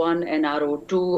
1 NRO 2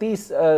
30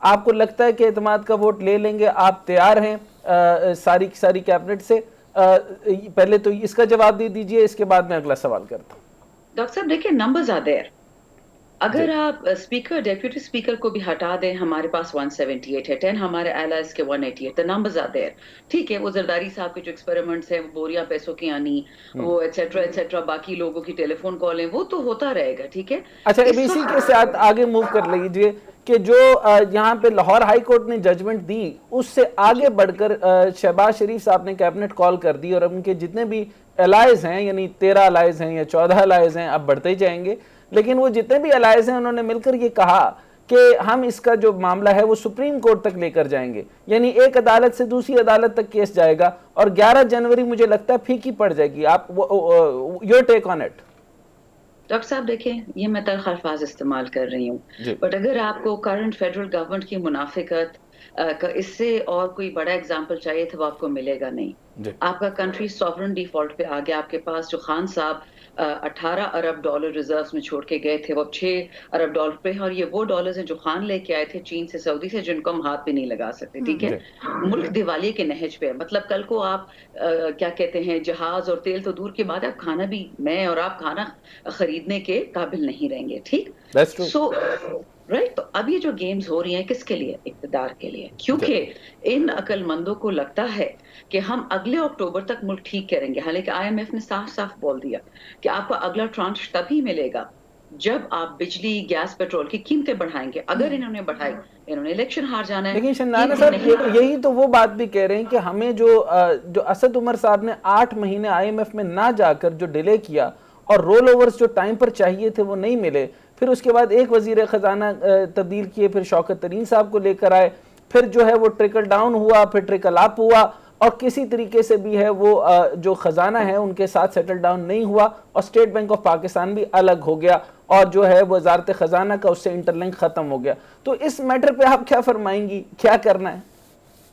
آپ کو لگتا ہے کہ اعتماد کا ووٹ لے لیں گے؟ آپ تیار ہیں ساری ساری کیبنٹ سے؟ پہلے تو اس کا جواب دے دیجئے، اس کے بعد میں اگلا سوال کرتا ہوں۔ ڈاکٹر صاحب دیکھیں نمبرز آر دیر. اگر آپ اسپیکر ڈیپیوٹی اسپیکر کو بھی ہٹا دیں، ہمارے پاس 178 ہے، 10 ہمارے الائز کے 188، the numbers are there. ٹھیک ہے، وہ زرداری صاحب کے جو ایکسپیریمنٹس ہیں، بوریاں پیسوں کی آنی، وہ ایٹسیٹرا ایٹسیٹرا، باقی لوگوں کی ٹیلی فون کالیں، وہ تو ہوتا رہے گا. ٹھیک ہے. اچھا، اب اسی کے ساتھ آگے موو کر لیجئے کہ جو یہاں پہ لاہور ہائی کورٹ نے ججمنٹ دی، اس سے آگے بڑھ کر شہباز شریف صاحب نے کیبنٹ کال کر دی، اور ان کے جتنے بھی الائز ہیں، یعنی 13 الائز ہیں یا 14 الائز ہیں، اب بڑھتے ہی جائیں گے، لیکن وہ جتنے بھی الائز ہیں انہوں نے مل کر یہ کہا کہ ہم اس کا جو معاملہ ہے وہ سپریم کورٹ تک لے کر جائیں گے، یعنی ایک عدالت سے دوسری عدالت تک کیس جائے گا، اور 11 جنوری مجھے لگتا ہے پھیکی پڑ جائے گی. آپ your take on it? Doctor صاحب دیکھیں، یہ میں تلخ الفاظ استعمال کر رہی ہوں، بٹ اگر آپ کو کرنٹ فیڈرل گورنمنٹ کی منافقت کا اس سے اور کوئی بڑا اگزامپل چاہیے تھا، وہ آپ کو ملے گا نہیں. آپ کا کنٹری سوورن ڈیفالٹ پہ آ گیا. آپ کے پاس جو خان صاحب 18 ارب ڈالر ریزروز میں چھوڑ کے گئے تھے، وہ اب 6 ارب ڈالر پہ ہیں، اور یہ وہ ڈالرز ہیں جو خان لے کے آئے تھے چین سے، سعودی سے، جن کو ہم ہاتھ پہ نہیں لگا سکتے. ٹھیک ہے. ملک دیوالیے کے نہج پہ، مطلب کل کو آپ کیا کہتے ہیں، جہاز اور تیل تو دور کی بات ہے، اب کھانا بھی میں اور آپ کھانا خریدنے کے قابل نہیں رہیں گے. ٹھیک. So right. تو اب یہ جو گیمز ہو رہی ہیں کس کے لیے؟ اقتدار کے لیے. کیونکہ ان عقل مندوں کو لگتا ہے کہ ہم اگلے اکتوبر تک ملک ٹھیک کریں گے، حالانکہ آئی ایم ایف نے صاف صاف بول دیا کہ آپ کو اگلا ٹرانش تبھی ملے گا جب آپ بجلی، گیس، پیٹرول کی قیمتیں بڑھائیں گے. اگر انہوں نے بڑھائی، انہوں نے الیکشن ہار جانا ہے. لیکن شنانا صاحب یہی تو وہ بات بھی کہہ رہے ہیں کہ ہمیں جو اسد عمر صاحب نے 8 مہینے آئی ایم ایف میں نہ جا کر جو ڈیلے کیا، اور رول اوورز جو ٹائم پر چاہیے تھے وہ نہیں ملے، پھر اس کے بعد ایک وزیر خزانہ تبدیل کیے، پھر شوکت ترین صاحب کو لے کر آئے، پھر جو ہے وہ ٹرکل ڈاؤن ہوا، پھر ٹرکل اپ ہوا، اور کسی طریقے سے بھی ہے وہ جو خزانہ ہے ان کے ساتھ سیٹل ڈاؤن نہیں ہوا، اور اسٹیٹ بینک آف پاکستان بھی الگ ہو گیا، اور جو ہے وزارت خزانہ کا اس سے انٹر لنک ختم ہو گیا. تو اس میٹر پہ آپ کیا فرمائیں گی، کیا کرنا ہے؟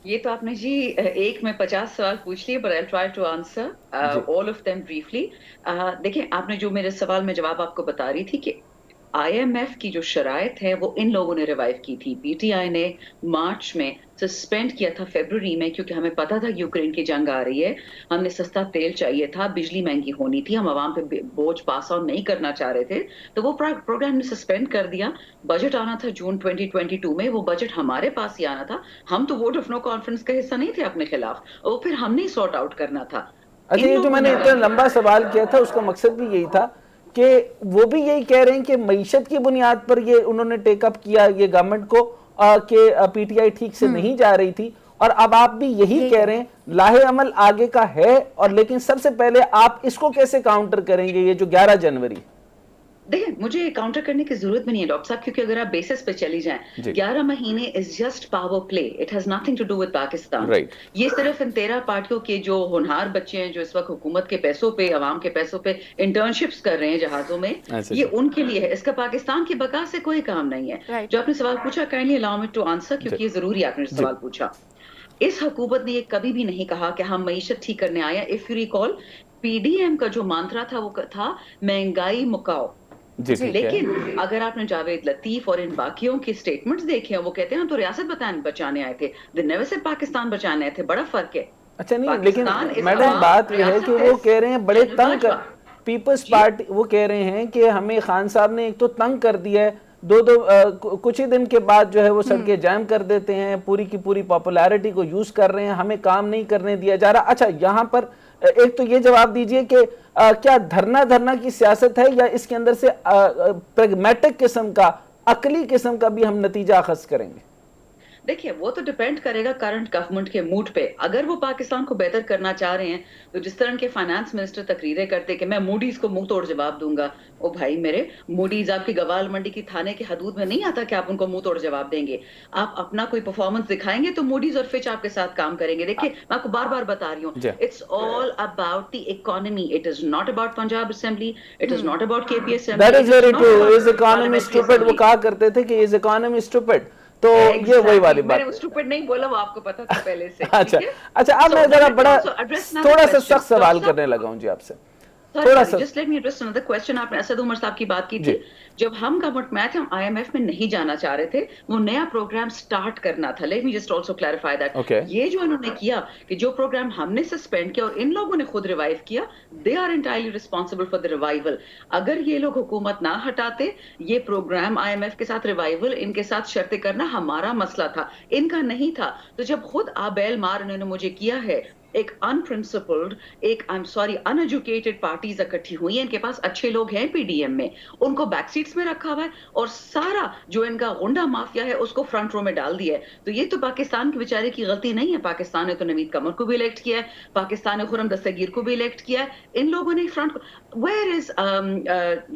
یہ تو آپ نے جی ایک میں 50 سوال پوچھ لیے، but I'll try to answer all of them briefly. دیکھیں، آپ نے جو میرے سوال میں جواب آپ کو بتا رہی تھی کہ آئی ایم ایف کی جو شرائط ہے وہ ان لوگوں نے ریوائیو کی تھی. پی ٹی آئی نے مارچ میں سسپینڈ کیا تھا، فیبروری میں، کیونکہ ہمیں پتا تھا کہ یوکرین کی جنگ آ رہی ہے، ہم نے سستا تیل چاہیے تھا، بجلی مہنگی ہونی تھی، ہم عوام پہ بوجھ پاس آن نہیں کرنا چاہ رہے تھے، تو وہ پروگرام نے سسپینڈ کر دیا. بجٹ آنا تھا جون 2022 میں، وہ بجٹ ہمارے پاس ہی آنا تھا. ہم تو ووٹ آف نو کانفیڈنس کا حصہ نہیں تھے اپنے خلاف، اور پھر ہم نے سارٹ آؤٹ کرنا تھا. اچھا، یہ جو میں نے اتنا لمبا سوال کیا تھا اس کا مقصد بھی یہی تھا کہ وہ بھی یہی کہہ رہے ہیں کہ معیشت کی بنیاد پر یہ انہوں نے ٹیک اپ کیا یہ گورنمنٹ کو، کہ پی ٹی آئی ٹھیک سے نہیں جا رہی تھی، اور اب آپ بھی یہی کہہ رہے ہیں لاہے عمل آگے کا ہے، اور لیکن سب سے پہلے آپ اس کو کیسے کاؤنٹر کریں گے یہ جو 11 جنوری؟ دیکھیں، مجھے کاؤنٹر کرنے کی ضرورت بھی نہیں ہے ڈاکٹر صاحب، کیونکہ اگر آپ بیسس پہ چلی جائیں، 11 مہینے is just power play, it has nothing to do with Pakistan. یہ صرف ان 13 پارٹیوں کے جو ہونہار بچے ہیں جو اس وقت حکومت کے پیسوں پہ، عوام کے پیسوں پہ انٹرنشپس کر رہے ہیں جہازوں میں، یہ ان کے لیے ہے. اس کا پاکستان کی بقا سے کوئی کام نہیں ہے. جو آپ نے سوال پوچھا، kindly allow me to answer, کیونکہ یہ ضروری آپ نے سوال پوچھا. اس حکومت نے یہ کبھی بھی نہیں کہا کہ ہم معیشت ٹھیک کرنے آئے ہیں. If you recall, P D M کا جو مانترا تھا وہ تھا مہنگائی مکاؤ. لیکن اگر آپ نے جاوید لطیف اور ان باقیوں کی سٹیٹمنٹس دیکھے ہیں، وہ کہتے ہیں ہم تو ریاست بچانے آئے تھے، they never said پاکستان بچانے آئے تھے. بڑا فرق ہے. اچھا نہیں، لیکن میڈم بات یہ ہے کہ وہ کہہ رہے ہیں بڑے تنگ کر، پیپلز پارٹی وہ کہہ رہے ہیں کہ ہمیں خان صاحب نے ایک تو تنگ کر دیا ہے، کچھ ہی دن کے بعد جو ہے وہ سڑکیں جام کر دیتے ہیں، پوری کی پوری پاپولیرٹی کو یوز کر رہے ہیں، ہمیں کام نہیں کرنے دیا جا رہا. اچھا، یہاں پر ایک تو یہ جواب دیجئے کہ کیا دھرنا کی سیاست ہے، یا اس کے اندر سے پریگمیٹک قسم کا، عقلی قسم کا بھی ہم نتیجہ اخذ کریں گے؟ دیکھیے، وہ تو ڈیپینڈ کرے گا کرنٹ گورنمنٹ کے موڈ پہ. اگر وہ پاکستان کو بہتر کرنا چاہ رہے ہیں تو جس طرح کے فائنانس منسٹر تقریریں کرتے کہ میں موڈیز کو منہ توڑ جواب دوں گا، او بھائی میرے، موڈیز آپ کی گوال منڈی کی تھانے کی حدود میں نہیں آتا کہ آپ ان کو منہ توڑ جواب دیں گے. آپ اپنا کوئی پرفارمنس دکھائیں گے تو موڈیز اور فچ آپ کے ساتھ کام کریں گے. دیکھیے، میں آپ کو بار بار بتا رہی ہوں، it's all about the economy. It is not about Punjab Assembly, it is not about K P Assembly. That is very true. Is economy stupid? وہ کہا کرتے تھے کہ از اکانومی اسٹوپڈ. تو یہ وہی والی بات. میں نے اسٹوپڈ نہیں بولا، وہ آپ کو پتا تھا پہلے سے. اچھا، اب میں ذرا بڑا تھوڑا سا سخت سوال کرنے لگا ہوں جی آپ سے. تھوڑا سا just let me address another question. آپ نے اسد عمر صاحب کی بات کی تھی. جب ہم گورنمنٹ میں تھے ہم آئی ایم ایف میں نہیں جانا چاہ رہے تھے, وہ نیا پروگرام سٹارٹ کرنا تھا. Let me just also clarify that. یہ جو انہوں نے کیا کہ جو پروگرام ہم نے سسپینڈ کیا اور ان لوگوں نے خود ریوائیو کیا, they are entirely responsible for the revival. اگر یہ لوگ حکومت نہ ہٹاتے, یہ پروگرام آئی ایم ایف کے ساتھ ریوائول, ان کے ساتھ شرطیں کرنا ہمارا مسئلہ تھا, ان کا نہیں تھا. تو جب خود آبیل مار انہوں نے مجھے کیا ہے, ایک انپرنسپلڈ, ایک ان ایجوکیٹڈ پارٹیز اکٹھی ہوئی ہیں, ان کے پاس اچھے لوگ ہیں پی ڈی ایم میں, ان کو بیک سیٹس میں رکھا ہوا ہے, اور سارا جو ان کا غنڈہ مافیا ہے اس کو فرنٹ رو میں ڈال دیا ہے. تو یہ تو پاکستان کے بیچارے کی غلطی نہیں ہے. پاکستان نے تو نوید قمر کو بھی الیکٹ کیا ہے, پاکستان نے خرم دستگیر کو بھی الیکٹ کیا ہے. ان لوگوں نے فرنٹ, ویئر از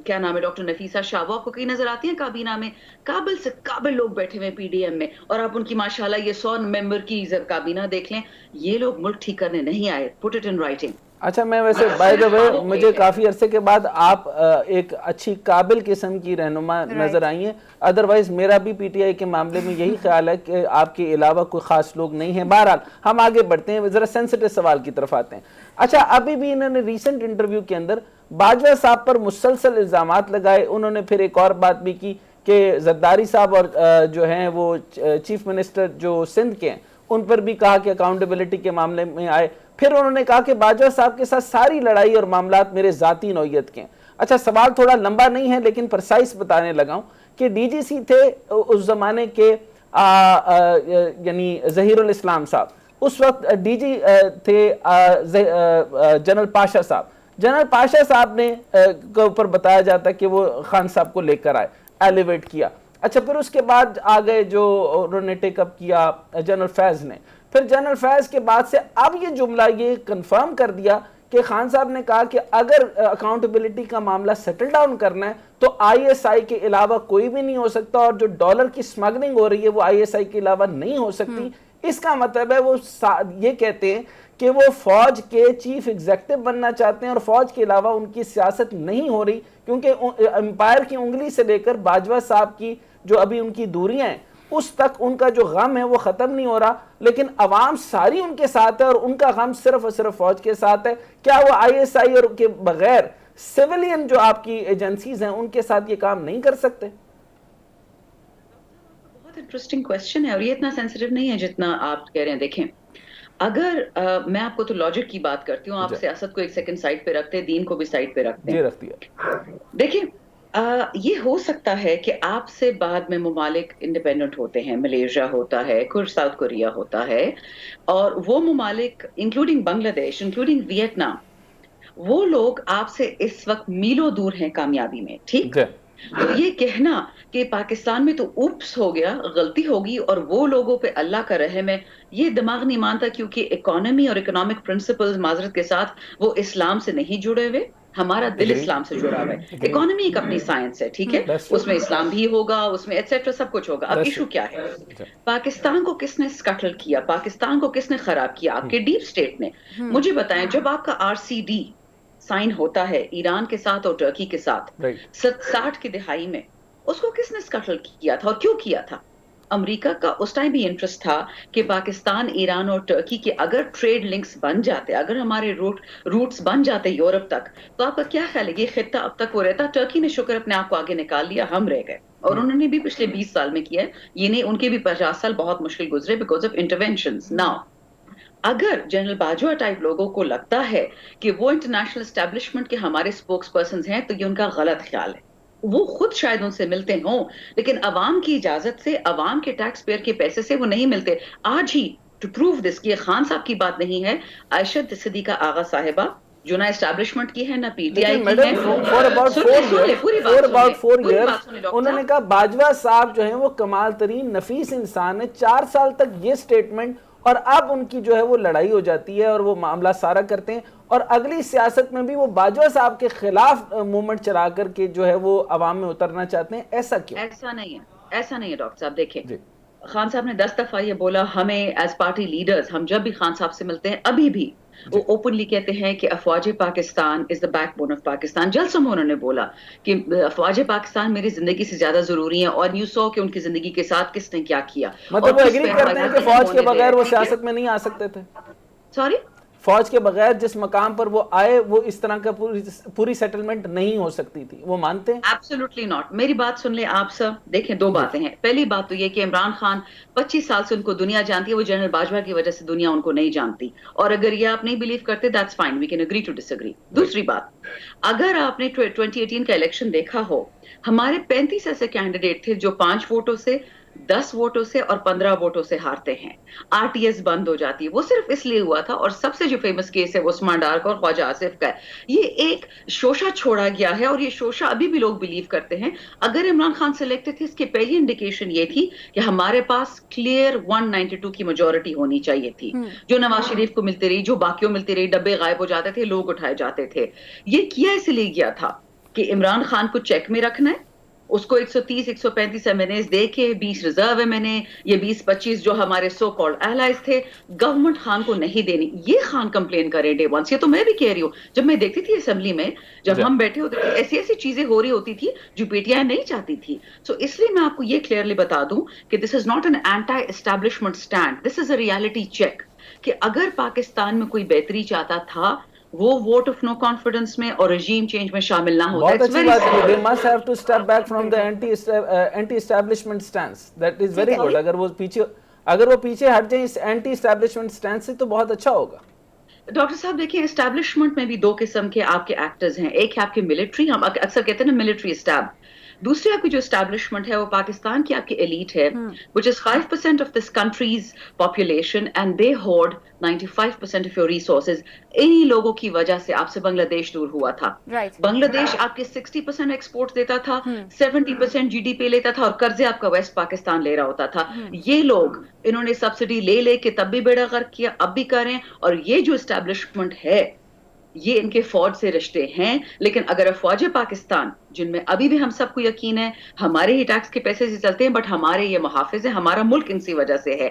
کیا نام ہے ڈاکٹر نفیسہ شاہ, وہ آپ کو کہیں نظر آتی ہیں کابینہ میں؟ قابل سے قابل لوگ بیٹھے ہوئے پی ڈی ایم میں, اور آپ ان کی ماشاءاللہ یہ 100 ممبر کی کابینہ دیکھ لیں. یہ لوگ ملک ٹھیک کرنے نہیں آئے. Put it in writing. اچھا, میں ویسے بائی دا وے مجھے کافی عرصے کے بعد آپ ایک اچھی قابل قسم کی رہنما نظر آئی ہیں. ادروائز میرا بھی پی ٹی آئی کے معاملے میں یہی خیال ہے کہ آپ کے علاوہ کوئی خاص لوگ نہیں ہیں. بہرحال ہم آگے بڑھتے ہیں, ذرا سینسٹیو سوال کی طرف آتے ہیں. اچھا, ابھی بھی انہوں نے ریسنٹ انٹرویو کے اندر باجوہ صاحب پر مسلسل الزامات لگائے. انہوں نے پھر ایک اور بات بھی کی کہ زرداری صاحب اور جو ہیں وہ چیف منسٹر جو سندھ کے ہیں ان پر بھی کہا کہ اکاؤنٹیبلٹی کے معاملے میں آئے. پھر انہوں نے کہا کہ باجوہ صاحب کے ساتھ ساری لڑائی اور معاملات میرے ذاتی نوعیت کے ہیں. اچھا, سوال تھوڑا لمبا نہیں ہے لیکن پرسائز بتانے لگا ہوں کہ ڈی جی سی تھے اس زمانے کے یعنی ظہیر الاسلام صاحب, اس وقت ڈی جی تھے جنرل پاشا صاحب. جنرل پاشا صاحب نے کے اوپر بتایا جاتا ہے کہ وہ خان صاحب کو لے کر آئے, ایلیویٹ کیا. اچھا, پھر اس کے بعد آگئے جو انہوں نے ٹیک اپ کیا جنرل فیض نے. پھر جنرل فیض کے بعد سے اب یہ جملہ یہ کنفرم کر دیا کہ خان صاحب نے کہا کہ اگر اکاؤنٹیبلٹی کا معاملہ سیٹل ڈاؤن کرنا ہے تو آئی ایس آئی کے علاوہ کوئی بھی نہیں ہو سکتا, اور جو ڈالر کی سمگلنگ ہو رہی ہے وہ آئی ایس آئی کے علاوہ نہیں ہو سکتی. اس کا مطلب ہے وہ یہ کہتے ہیں کہ وہ فوج کے چیف ایگزیکٹو بننا چاہتے ہیں اور فوج کے علاوہ ان کی سیاست نہیں ہو رہی, کیونکہ امپائر کی انگلی سے لے کر باجوہ صاحب کی جو ابھی ان کی دوریاں ہیں اس تک ان کا جو غم ہے وہ ختم نہیں ہو رہا, لیکن عوام ساری ان کے ساتھ ہے اور ان کا غم صرف اور صرف فوج کے ساتھ ہے. کیا وہ آئی ایس آئی اور کے بغیر سیولین جو آپ کی ایجنسیز ہیں ان کے ساتھ یہ کام نہیں کر سکتے؟ بہت انٹرسٹنگ کوسچن ہے, اور یہ اتنا سینسیٹیو نہیں ہے جتنا آپ کہہ رہے ہیں. دیکھیں, اگر میں آپ کو تو لاجک کی بات کرتی ہوں, آپ سیاست کو ایک سیکنڈ سائڈ پہ رکھتے ہیں, دین کو بھی سائڈ پہ رکھتے ہیں. جی رکھتی ہے. دیکھیں, یہ ہو سکتا ہے کہ آپ سے بعد میں ممالک انڈیپینڈنٹ ہوتے ہیں, ملیشیا ہوتا ہے, ساؤتھ کوریا ہوتا ہے, اور وہ ممالک انکلوڈنگ بنگلہ دیش, انکلوڈنگ ویتنام, وہ لوگ آپ سے اس وقت میلوں دور ہیں کامیابی میں. ٹھیک, تو یہ کہنا کہ پاکستان میں تو اوپس ہو گیا, غلطی ہوگی اور وہ لوگوں پہ اللہ کا رحم ہے, یہ دماغ نہیں مانتا, کیونکہ اکانومی اور اکنامک پرنسپلز معذرت کے ساتھ وہ اسلام سے نہیں جڑے ہوئے. ہمارا دل اسلام سے جڑا ہوا ہے. اکانومی ایک اپنی سائنس ہے, ٹھیک ہے, اس میں اسلام بھی ہوگا, اس میں ایٹسیٹرا سب کچھ ہوگا. اب ایشو کیا ہے؟ پاکستان کو کس نے سکٹل کیا, پاکستان کو کس نے خراب کیا؟ آپ کے ڈیپ اسٹیٹ نے. مجھے بتائیں, جب آپ کا آر سی ڈی سائن ہوتا ہے ایران کے ساتھ اور ٹرکی کے ساتھ 60 کی دہائی میں, اس کو کس نے سکٹل کیا تھا اور کیوں کیا تھا؟ امریکہ کا اس ٹائم بھی انٹرسٹ تھا کہ پاکستان, ایران اور ٹرکی کے اگر ٹریڈ لنکس بن جاتے, اگر ہمارے روٹس بن جاتے یورپ تک, تو آپ کا کیا خیال ہے یہ خطہ اب تک وہ رہتا؟ ٹرکی نے شکر اپنے آپ کو آگے نکال لیا, ہم رہ گئے, اور انہوں نے بھی پچھلے 20 سال میں کیا ہے. یہ نہیں, ان کے بھی 50 سال بہت مشکل گزرے بیکاز آف انٹرونشنز. ناؤ اگر جنرل باجوہ ٹائپ لوگوں کو لگتا ہے کہ وہ انٹرنیشنل اسٹیبلشمنٹ کے ہمارے اسپوکس پرسنز ہیں, تو یہ ان کا غلط خیال ہے. وہ خود شاید ان سے ملتے ہوں, لیکن عوام کی اجازت سے, عوام کے ٹیکس پیئر کے پیسے سے وہ نہیں ملتے. آج ہی ٹو پروو دس, یہ خان صاحب کی بات نہیں ہے, عائشہ صدیقہ آغا صاحبہ جو نہ اسٹیبلشمنٹ کی ہے نہ پی ٹی آئی کی ہے, فور اباؤٹ 4 ایئرز انہوں نے کہا باجوہ صاحب جو ہیں وہ کمال ترین نفیس انسان ہے. 4 سال تک یہ سٹیٹمنٹ, اور اب ان کی جو ہے وہ لڑائی ہو جاتی ہے اور وہ معاملہ سارا کرتے ہیں, اور اگلی سیاست میں بھی وہ باجوہ صاحب کے خلاف موومنٹ چلا کر کے جو ہے وہ عوام میں اترنا چاہتے ہیں. ایسا کیوں؟ ایسا نہیں ہے, ایسا نہیں ہے ڈاکٹر صاحب. دیکھیں, خان صاحب نے 10 دفعہ یہ بولا, ہمیں ایز پارٹی لیڈرز, ہم جب بھی خان صاحب سے ملتے ہیں ابھی بھی وہ اوپنلی کہتے ہیں کہ افواج Pakistan is the backbone of Pakistan. جلسوں میں انہوں نے بولا کہ افواج پاکستان میری زندگی سے زیادہ ضروری ہیں, اور یو سو کہ ان کی زندگی کے ساتھ کس نے کیا کیا. مطلب وہ ایگری کرتے ہیں کہ فوج کے بغیر وہ سیاست میں نہیں آ سکتے تھے. سوری, فوج کے بغیر جس مقام پر وہ آئے وہ اس طرح کا پوری سیٹلمنٹ نہیں ہو سکتی تھی. وہ مانتے ہیں؟ Absolutely not. میری بات سن لیں آپ سر. دیکھیں دو باتیں ہیں. پہلی بات تو یہ کہ عمران خان 25 سال سے ان کو دنیا جانتی ہے, وہ جنرل باجوہ کی وجہ سے دنیا ان کو نہیں جانتی, اور اگر یہ آپ نہیں بلیو کرتے that's fine, we can agree to disagree. دوسری بات, اگر آپ نے 2018 کا الیکشن دیکھا ہو, ہمارے 35 ایسے کینڈیڈیٹ تھے جو 5 ووٹوں سے, 10 ووٹوں سے اور 15 ووٹوں سے ہارتے ہیں. آر ٹی ایس بند ہو جاتی ہے. وہ صرف اس لیے ہوا تھا, اور سب سے جو فیمس کیس ہے وہ عثمان ڈار کا اور خواجہ آصف کا ہے. یہ ایک شوشہ چھوڑا گیا ہے, اور یہ شوشہ ابھی بھی لوگ بلیو کرتے ہیں. اگر عمران خان سلیکٹڈ تھے, اس کی پہلی انڈیکیشن یہ تھی کہ ہمارے پاس کلیئر 192 کی میجورٹی ہونی چاہیے تھی, جو نواز شریف کو ملتی رہی, جو باقیوں ملتی رہی. ڈبے غائب ہو جاتے تھے, لوگ اٹھائے جاتے تھے. یہ کیا اس لیے گیا تھا کہ عمران خان کو چیک میں رکھنا ہے, اس کو 130 135 MNAs دے کے 20 ریزرو MNA, یہ 20-25 جو ہمارے سو کالڈ الائز تھے, گورنمنٹ خان کو نہیں دینی. یہ خان کمپلین کرے ڈے ونس. یہ تو میں بھی کہہ رہی ہوں, جب میں دیکھتی تھی اسمبلی میں, جب ہم بیٹھے ہوتے تھے, ایسی ایسی چیزیں ہو رہی ہوتی تھی جو پی ٹی آئی نہیں چاہتی تھی. سو اس لیے میں آپ کو یہ کلیئرلی بتا دوں کہ this is not an anti establishment stand, this is a reality check, کہ اگر پاکستان میں کوئی بہتری چاہتا تھا وہ ووٹ آف نو کانفیڈنس میں اور رجیم چینج میں شامل نہ ہوتا. بہت اچھی بات ہے. They must have to step back from the anti-establishment stance. That is very good. اگر وہ پیچھے ہٹ جائیں اس اینٹی اسٹیبلشمنٹ اسٹینڈ سے تو بہت اچھا ہوگا. ڈاکٹر صاحب دیکھیں, اسٹیبلشمنٹ میں بھی 2 قسم کے آپ کے ایکٹرز ہیں. ایک ہے آپ کے ملٹری, ہم اکثر کہتے ہیں نا ملٹری اسٹیب. دوسری آپ کی جو اسٹیبلشمنٹ ہے وہ پاکستان کی آپ کی ایلیٹ ہے, which is 5% of this country's population and they hoard 95% of your resources. انہی لوگوں کی وجہ سے آپ سے بنگلہ دیش دور ہوا تھا. بنگلہ دیش آپ کے 60% ایکسپورٹ دیتا تھا, 70% جی ڈی پی لیتا تھا, اور قرضے آپ کا ویسٹ پاکستان لے رہا ہوتا تھا. یہ لوگ انہوں نے سبسڈی لے لے کے تب بھی بیڑا غرق کیا, اب بھی کریں. اور یہ جو اسٹیبلشمنٹ ہے یہ ان کے فوج سے رشتے ہیں. لیکن اگر افواج پاکستان, جن میں ابھی بھی ہم سب کو یقین ہے ہمارے ہی ٹیکس کے پیسے سے چلتے ہیں, بٹ ہمارے یہ محافظ ہیں, ہمارا ملک ان سی وجہ سے ہے.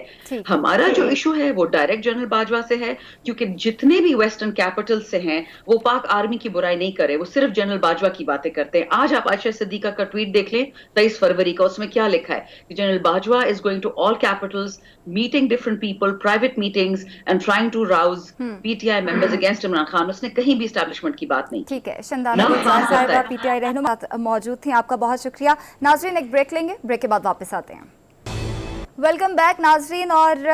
ہمارا جو ایشو ہے وہ ڈائریکٹ جنرل باجوہ سے ہے, کیونکہ جتنے بھی ویسٹرن کیپٹل سے ہیں وہ پاک آرمی کی برائی نہیں کرے, وہ صرف جنرل باجوہ کی باتیں کرتے ہیں. آج آپ عائشہ صدیقہ کا ٹویٹ دیکھ لیں 23 فروری کا, اس میں کیا لکھا ہے کہ general Bajwa is going to all capitals, meeting different people, private meetings and trying to rouse PTI members against Imran Khan. اس نے کہیں بھی اسٹیبلشمنٹ کی بات نہیں. ٹھیک ہے, شندانہ گلزار صاحبہ پی ٹی آئی رہنما موجود تھیں, آپ کا بہت شکریہ. ناظرین ایک بریک لیں گے, بریک کے بعد واپس آتے ہیں. ویلکم بیک ناظرین. اور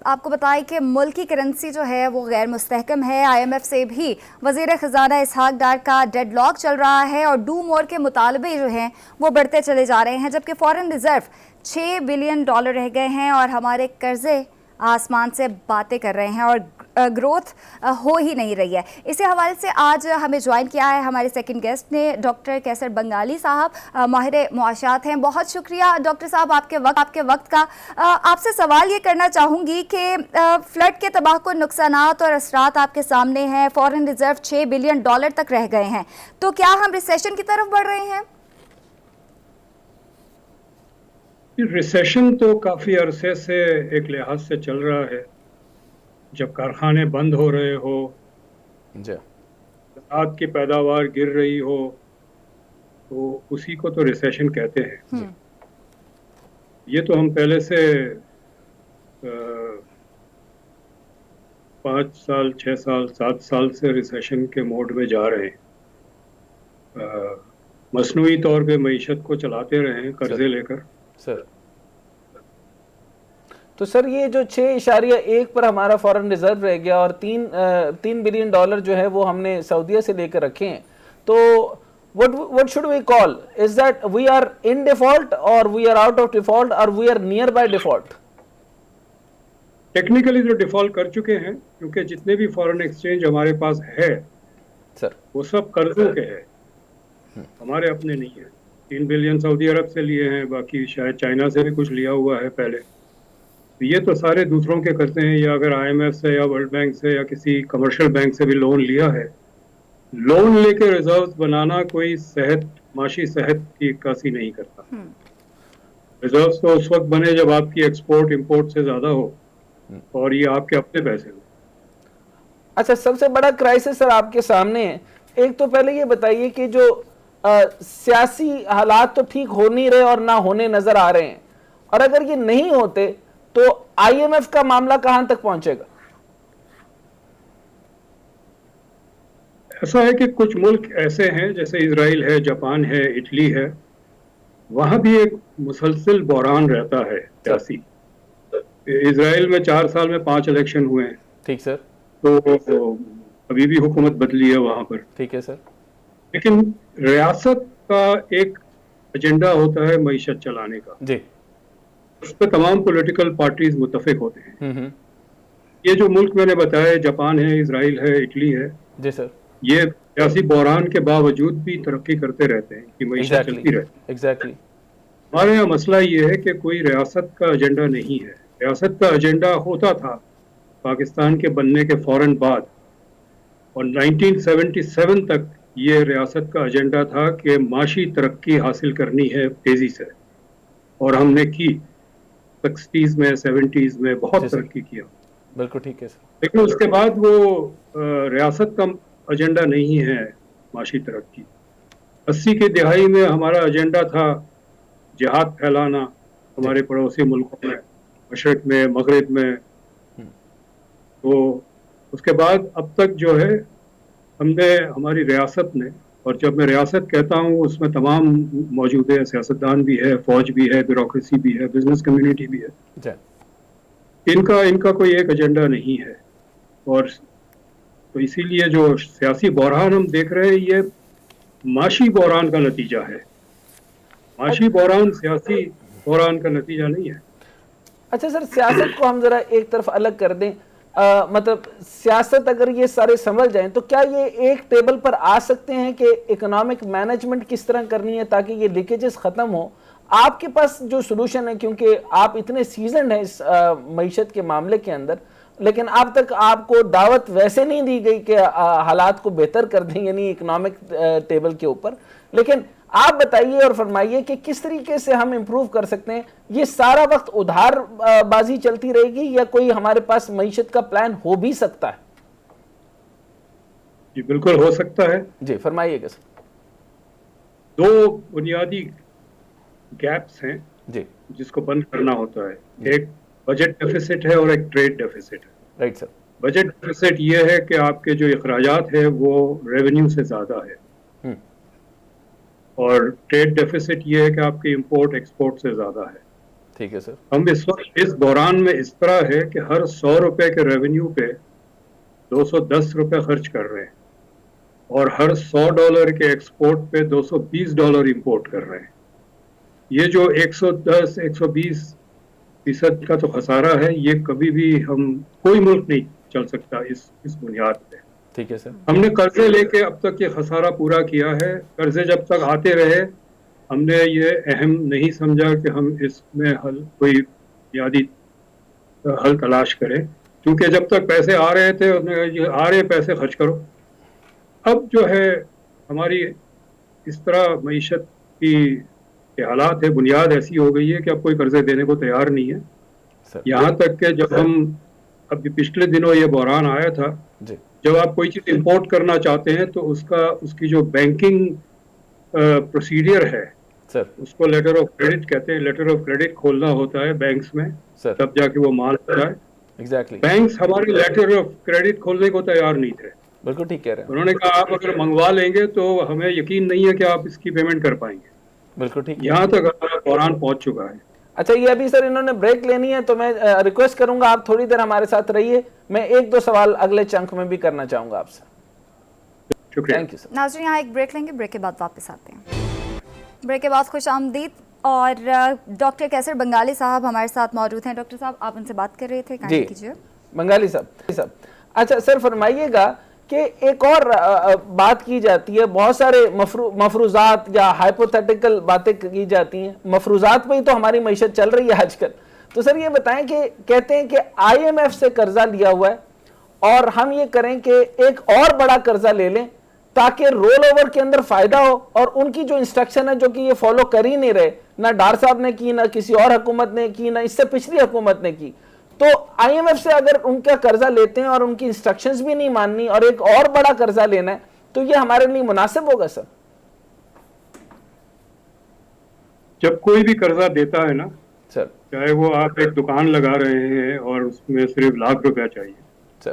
آپ کو بتائیں کہ ملک کی کرنسی جو ہے وہ غیر مستحکم ہے. IMF سے بھی وزیر خزانہ اسحاق ڈار کا ڈیڈ لاک چل رہا ہے, اور ڈو مور کے مطالبے جو ہیں وہ بڑھتے چلے جا رہے ہیں, جبکہ فارن ریزرو $6 بلین رہ گئے ہیں, اور ہمارے قرضے آسمان سے باتیں کر رہے ہیں, اور گروتھ ہو ہی نہیں رہی ہے. اسی حوالے سے آج ہمیں جوائن کیا ہے ہمارے سیکنڈ گیسٹ نے, ڈاکٹر کیسر بنگالی صاحب, ماہر معاشات ہیں. بہت شکریہ ڈاکٹر صاحب آپ کے وقت کا. آپ سے سوال یہ کرنا چاہوں گی کہ فلڈ کے تباہ کن نقصانات اور اثرات آپ کے سامنے ہیں, فارن ریزرو $6 بلین تک رہ گئے ہیں, تو کیا ہم ریسیشن کی طرف بڑھ رہے ہیں؟ ریسیشن تو کافی عرصے سے ایک لحاظ سے چل رہا ہے. جب کارخانے بند ہو رہے ہو, زراعت کی پیداوار گر رہی ہو, تو اسی کو تو ریسیشن کہتے ہیں. یہ تو ہم پہلے سے 5 سال 6 سال 7 سال سے ریسیشن کے موڈ میں جا رہے ہیں. مصنوعی طور پہ معیشت کو چلاتے رہے ہیں قرضے لے کر. سر تو سر یہ جو 6.1 پر ہمارا فورن ریزرو رہ گیا, اور $3 بلین جو ہے وہ ہم نے سعودیہ سے لے کر رکھے ہیں, تو what should we call? Is that we are in default or we are out of default or we are nearby default? Technically تو ڈیفالٹ کر چکے ہیں, کیونکہ جتنے بھی فارن ایکسچینج ہمارے پاس ہے سر وہ سب قرضوں کے ہیں, ہمارے اپنے نہیں ہیں. 3 بلین سعودی عرب سے لیے ہیں, باقی شاید چائنا سے بھی کچھ لیا ہوا ہے پہلے. یہ تو سارے دوسروں کے کرتے ہیں, یا اگر IMF سے یا ورلڈ بینک سے یا کسی کمرشل بینک سے بھی لون لیا ہے. لون لے کے ریزروز بنانا کوئی معاشی صحت کی عکاسی نہیں کرتا. ریزروز تو اس وقت بنے جب آپ کی ایکسپورٹ امپورٹ سے زیادہ ہو اور یہ آپ کے اپنے پیسے ہو. اچھا, سب سے بڑا کرائسس سر آپ کے سامنے ہے. ایک تو پہلے یہ بتائیے کہ جو سیاسی حالات تو ٹھیک ہو نہیں رہے اور نہ ہونے نظر آ رہے ہیں, اور اگر یہ نہیں ہوتے تو IMF کا معاملہ کہاں تک پہنچے گا؟ ایسا ہے کہ کچھ ملک ایسے ہیں جیسے اسرائیل ہے، جاپان ہے، اٹلی ہے، وہاں بھی ایک مسلسل بحران رہتا ہے سیاسی. اسرائیل میں 4 سال میں 5 الیکشن ہوئے ہیں. ٹھیک سر. تو ابھی بھی حکومت بدلی ہے وہاں پر. ٹھیک ہے سر. لیکن ریاست کا ایک ایجنڈا ہوتا ہے معیشت چلانے کا. جی. اس پہ تمام پولیٹیکل پارٹیز متفق ہوتے ہیں. ہوں. یہ جو ملک میں نے بتایا، جاپان ہے، اسرائیل ہے، اٹلی ہے، جی سر. یہ سیاسی بحران کے باوجود بھی ترقی کرتے رہتے ہیں کہ معیشت چلتی رہتی ہے. ایگزیکٹلی. ہمارے یہاں مسئلہ یہ ہے کہ کوئی ریاست کا ایجنڈا نہیں ہے. ریاست کا ایجنڈا ہوتا تھا پاکستان کے بننے کے فوراً بعد، اور 1977 تک یہ ریاست کا ایجنڈا تھا کہ معاشی ترقی حاصل کرنی ہے تیزی سے، اور ہم نے کی 60s میں 70s میں بہت ترقی کیا. بالکل ٹھیک ہے سر. لیکن اس کے بعد وہ ریاست کا ایجنڈا نہیں ہے معاشی ترقی. 80 کی دہائی میں ہمارا ایجنڈا تھا جہاد پھیلانا ہمارے پڑوسی ملکوں میں، مشرق میں، مغرب میں. تو اس کے بعد اب تک جو ہے ہم نے، ہماری ریاست نے، اور جب میں ریاست کہتا ہوں اس میں تمام موجود ہے، سیاستدان بھی ہے، فوج بھی ہے، بیوروکریسی بھی ہے، بزنس کمیونٹی بھی ہے، ان کا کوئی ایک ایجنڈا نہیں ہے. اور تو اسی لیے جو سیاسی بحران ہم دیکھ رہے ہیں یہ معاشی بحران کا نتیجہ ہے. معاشی بحران سیاسی بحران کا نتیجہ نہیں ہے. اچھا سر، سیاست کو ہم ذرا ایک طرف الگ کر دیں. مطلب سیاست اگر یہ سارے سمجھ جائیں تو کیا یہ ایک ٹیبل پر آ سکتے ہیں کہ اکنامک مینجمنٹ کس طرح کرنی ہے تاکہ یہ لیکیجز ختم ہو؟ آپ کے پاس جو سلوشن ہے، کیونکہ آپ اتنے سیزنڈ ہیں اس معیشت کے معاملے کے اندر، لیکن اب تک آپ کو دعوت ویسے نہیں دی گئی کہ حالات کو بہتر کر دیں، یعنی اکنامک ٹیبل کے اوپر. لیکن آپ بتائیے اور فرمائیے کہ کس طریقے سے ہم امپروو کر سکتے ہیں. یہ سارا وقت ادھار بازی چلتی رہے گی یا کوئی ہمارے پاس معیشت کا پلان ہو بھی سکتا ہے؟ جی بالکل ہو سکتا ہے. جی فرمائیے گا سر. 2 بنیادی گیپس ہیں جی جس کو بند کرنا ہوتا ہے. ایک بجٹ ڈیفیسٹ ہے اور ایک ٹریڈ ڈیفیسٹ ہے. Right sir. بجٹ ڈیفیسٹ یہ ہے کہ آپ کے جو اخراجات ہیں وہ ریونیو سے زیادہ ہے، اور ٹریڈ ڈیفیسٹ یہ ہے کہ آپ کی امپورٹ ایکسپورٹ سے زیادہ ہے. ٹھیک ہے سر. ہم اس وقت اس بحران میں اس طرح ہے کہ ہر 100 روپے کے ریونیو پہ 210 روپے خرچ کر رہے ہیں، اور ہر $100 کے ایکسپورٹ پہ $220 امپورٹ کر رہے ہیں. یہ جو 110-120% کا تو خسارہ ہے، یہ کبھی بھی کوئی ملک نہیں چل سکتا اس بنیاد پہ. ٹھیک ہے سر. ہم نے قرضے لے کے اب تک یہ خسارہ پورا کیا ہے. قرضے جب تک آتے رہے ہم نے یہ اہم نہیں سمجھا کہ ہم اس میں کوئی بنیادی حل تلاش کریں، کیونکہ جب تک پیسے آ رہے تھے آ رہے پیسے خرچ کرو. اب جو ہے ہماری اس طرح معیشت کی حالات ہے، بنیاد ایسی ہو گئی ہے کہ اب کوئی قرضے دینے کو تیار نہیں ہے. یہاں تک کہ جب ہم ابھی پچھلے دنوں یہ بحران آیا تھا، جب آپ کوئی چیز امپورٹ کرنا چاہتے ہیں تو اس کی جو بینکنگ پروسیڈر ہے اس کو لیٹر آف کریڈٹ کہتے ہیں. لیٹر آف کریڈٹ کھولنا ہوتا ہے بینکس میں، تب جا کے وہ مال ہوتا ہے. بینکس ہمارے لیٹر آف کریڈٹ کھولنے کو تیار نہیں تھے. بالکل ٹھیک کہہ رہے ہیں. انہوں نے کہا آپ اگر منگوا لیں گے تو ہمیں یقین نہیں ہے کہ آپ اس کی پیمنٹ کر پائیں گے. بالکل ٹھیک. یہاں تک ہمارا بحران پہنچ چکا ہے. اچھا، یہ ابھی سر انہوں نے بریک لینی ہے تو میں ریکویسٹ کروں گا آپ تھوڑی دیر ہمارے ساتھ رہیے. میں 1-2 سوال اگلے چنک میں بھی کرنا چاہوں گا آپ سے. شکریہ. Thank you sir. ناظرین یہاں ایک بریک لیں گے، بریک کے بعد واپس آتے ہیں. بریک کے بعد خوش آمدید. اور ڈاکٹر کیسر بنگالی صاحب ہمارے ساتھ موجود ہیں. ڈاکٹر صاحب آپ ان سے بات کر رہے تھے، جی کیجیے. بنگالی صاحب. اچھا سر فرمائیے گا کہ ایک اور بات کی جاتی ہے، بہت سارے مفروضات یا ہائپوتھیٹیکل باتیں کی جاتی ہیں. مفروضات پہ ہی تو ہماری معیشت چل رہی ہے آج کل. تو سر یہ بتائیں کہ کہتے ہیں کہ IMF سے قرضہ لیا ہوا ہے اور ہم یہ کریں کہ ایک اور بڑا قرضہ لے لیں تاکہ رول اوور کے اندر فائدہ ہو. اور ان کی جو انسٹرکشن ہے جو کہ یہ فالو کر ہی نہیں رہے، نہ ڈار صاحب نے کی، نہ کسی اور حکومت نے کی، نہ اس سے پچھلی حکومت نے کی. تو IMF سے اگر ان کا قرضہ لیتے ہیں اور ان کی انسٹرکشنز بھی نہیں ماننی اور ایک اور بڑا قرضہ لینا ہے تو یہ ہمارے لیے مناسب ہوگا سر؟ جب کوئی بھی قرضہ دیتا ہے نا سر، چاہے وہ آپ ایک دکان لگا رہے ہیں اور اس میں صرف $1,00,000 چاہیے، سر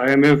IMF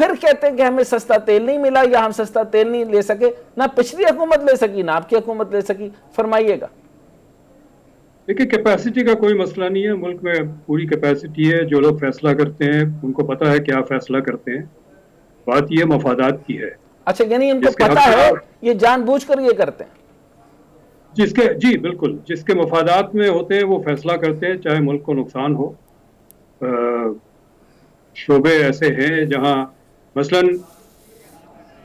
پھر کہتے ہیں کہ ہمیں سستا تیل نہیں ملا یا ہم سستا تیل نہیں لے سکے. نہ پچھلی حکومت لے سکی نہ آپ کی حکومت لے سکی. فرمائیے گا. دیکھیے کیپیسٹی کا کوئی مسئلہ نہیں ہے, ملک میں پوری کیپیسٹی ہے. جو لوگ فیصلہ کرتے ہیں ان کو پتا ہے کیا فیصلہ کرتے ہیں. بات یہ مفادات کی ہے. اچھا یعنی ان کو پتا ہے, یہ جان بوجھ کر یہ کرتے ہیں. جی بالکل, جس کے مفادات میں ہوتے ہیں وہ فیصلہ کرتے ہیں, چاہے ملک کو نقصان ہو. شعبے ایسے ہیں جہاں مثلاً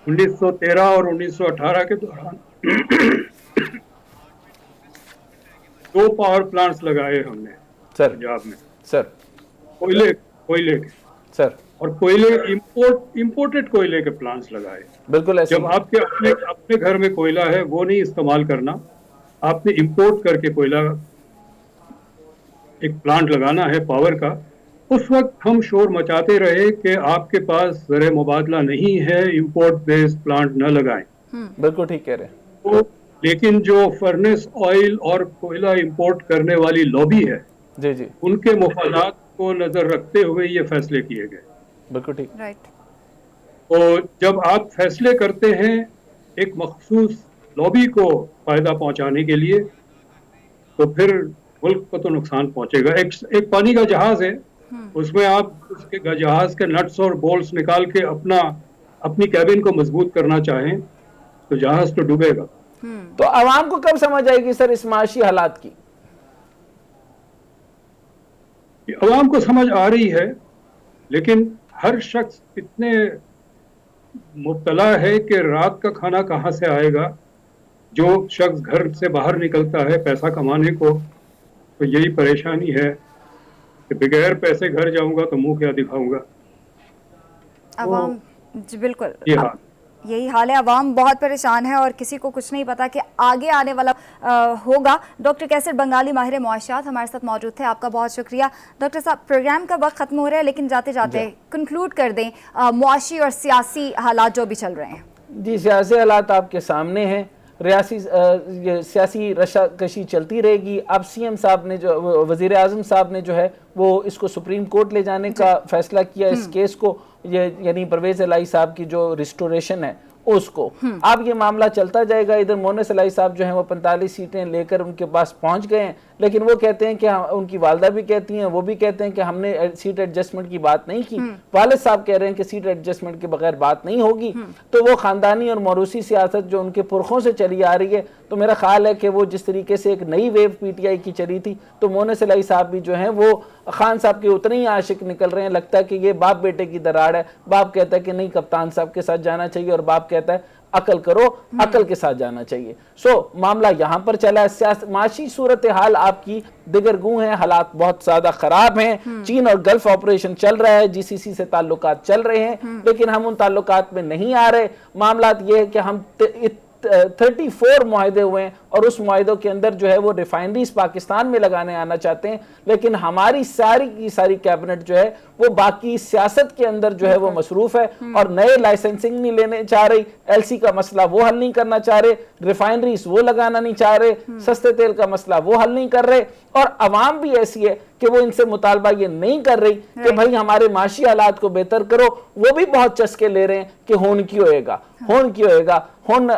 1913 اور 1918 کے دوران 2 پاور پلانٹس لگائے ہم نے پنجاب میں. سر کوئلے کے سر اور کوئلے امپورٹڈ کوئلے کے پلانٹس لگائے. بالکل ایسے. جب آپ کے اپنے گھر میں کوئلہ ہے وہ نہیں استعمال کرنا, آپ نے امپورٹ کر کے کوئلہ ایک پلانٹ لگانا ہے پاور کا. اس وقت ہم شور مچاتے رہے کہ آپ کے پاس زر مبادلہ نہیں ہے, امپورٹ بیس پلانٹ نہ لگائیں. بالکل ٹھیک کہہ رہے ہیں. لیکن جو فرنس آئل اور کوئلہ امپورٹ کرنے والی لابی ہے, جی جی, ان کے مفادات کو نظر رکھتے ہوئے یہ فیصلے کیے گئے. بالکل ٹھیک. تو جب آپ فیصلے کرتے ہیں ایک مخصوص لابی کو فائدہ پہنچانے کے لیے, تو پھر ملک کو تو نقصان پہنچے گا. ایک پانی کا جہاز ہے, اس میں آپ اس کے جہاز کے نٹس اور بولٹس نکال کے اپنی کیبن کو مضبوط کرنا چاہیں تو جہاز تو ڈوبے گا. تو عوام کو کب سمجھ آئے گی سر اس معاشی حالات کی؟ عوام کو سمجھ آ رہی ہے, لیکن ہر شخص اتنے مبتلا ہے کہ رات کا کھانا کہاں سے آئے گا. جو شخص گھر سے باہر نکلتا ہے پیسہ کمانے کو, تو یہی پریشانی ہے کہ بغیر پیسے گھر جاؤں گا تو منہ کیا دکھاؤں گا. عوام جی بالکل یہی حال ہے. عوام بہت پریشان ہے اور کسی کو کچھ نہیں پتا کہ آگے آنے والا ہوگا. ڈاکٹر کیسر بنگالی ماہر معاشیات ہمارے ساتھ موجود تھے. آپ کا بہت شکریہ. ڈاکٹر صاحب پروگرام کا وقت ختم ہو رہا ہے, لیکن جاتے جاتے کنکلوڈ کر دیں معاشی اور سیاسی حالات جو بھی چل رہے ہیں. جی سیاسی حالات آپ کے سامنے ہیں. سیاسی رشاکشی چلتی رہے گی. اب سی ایم صاحب نے جو وزیر اعظم صاحب نے جو ہے وہ اس کو سپریم کورٹ لے جانے کا فیصلہ کیا اس کیس کو, یعنی پرویز الہی صاحب کی جو ریسٹوریشن ہے اس کو. اب یہ معاملہ چلتا جائے گا. ادھر مونس الہی صاحب جو ہیں وہ 45 سیٹیں لے کر ان کے پاس پہنچ گئے ہیں, لیکن وہ کہتے ہیں کہ ان کی والدہ بھی کہتی ہیں, وہ بھی کہتے ہیں کہ ہم نے سیٹ ایڈجسٹمنٹ کی بات نہیں کی. والد صاحب کہہ رہے ہیں کہ سیٹ ایڈجسٹمنٹ کے بغیر بات نہیں ہوگی. تو وہ خاندانی اور موروثی سیاست جو ان کے پرخوں سے چلی آ رہی ہے, تو میرا خیال ہے کہ وہ جس طریقے سے ایک نئی ویو پی ٹی آئی کی چلی تھی, تو مونس الہی صاحب بھی جو ہیں وہ خان صاحب کے اتنے ہی عاشق نکل رہے ہیں. لگتا ہے کہ یہ باپ بیٹے کی دراڑ ہے. باپ کہتا ہے کہ نہیں کپتان صاحب کے ساتھ جانا چاہیے, اور باپ کہتا ہے عقل کرو, عقل کے ساتھ جانا چاہیے. معاملہ یہاں پر چلا ہے. معاشی صورتحال آپ کی دگرگوں ہیں, حالات بہت زیادہ خراب ہیں. چین اور گلف آپریشن چل رہا ہے, جی سی سی سے تعلقات چل رہے ہیں, لیکن ہم ان تعلقات میں نہیں آ رہے. معاملات یہ ہے کہ ہم 34 معاہدے ہوئے ہیں, اور اس معاہدوں کے اندر جو ہے وہ ریفائنریز پاکستان میں لگانے آنا چاہتے ہیں, لیکن ہماری ساری کی ساری کیبنٹ جو ہے وہ باقی سیاست کے اندر جو ہے وہ مصروف ہے, اور نئے لائسنسنگ نہیں لینے چاہ رہی, ایل سی کا مسئلہ وہ حل نہیں کرنا چاہ رہے, ریفائنریز وہ لگانا نہیں چاہ رہے, سستے تیل کا مسئلہ وہ حل نہیں کر رہے. اور عوام بھی ایسی ہے کہ وہ ان سے مطالبہ یہ نہیں کر رہی کہ بھائی ہمارے معاشی حالات کو بہتر کرو. وہ بھی بہت چسکے لے رہے ہیں کہ ہون کی ہوئے گا, ہون کی ہوئے گا, ہون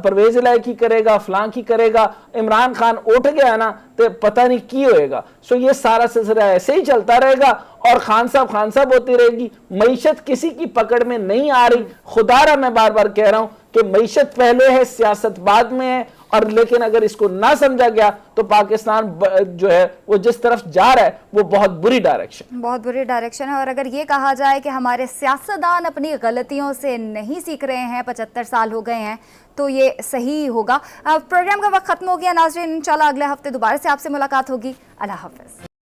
پرویز الہی کی کرے گا, فلاں کی کرے گا, عمران خان اٹھ گیا نا تو پتہ نہیں کی ہوئے گا. یہ سارا سلسلہ ایسے ہی چلتا رہے گا, اور خان صاحب ہوتی رہے گی. معیشت کسی کی پکڑ میں نہیں آ رہی. خدا را میں بار بار کہہ رہا ہوں کہ معیشت پہلے ہے, سیاست بعد میں ہے. اور لیکن اگر اس کو نہ سمجھا گیا تو پاکستان جو ہے وہ جس طرف جا رہا ہے وہ بہت بری ڈائریکشن ہے. اور اگر یہ کہا جائے کہ ہمارے سیاستدان اپنی غلطیوں سے نہیں سیکھ رہے ہیں, 75 سال ہو گئے ہیں, تو یہ صحیح ہوگا. پروگرام کا وقت ختم ہو گیا ناظرین. انشاءاللہ اگلے ہفتے دوبارہ سے آپ سے ملاقات ہوگی. اللہ حافظ.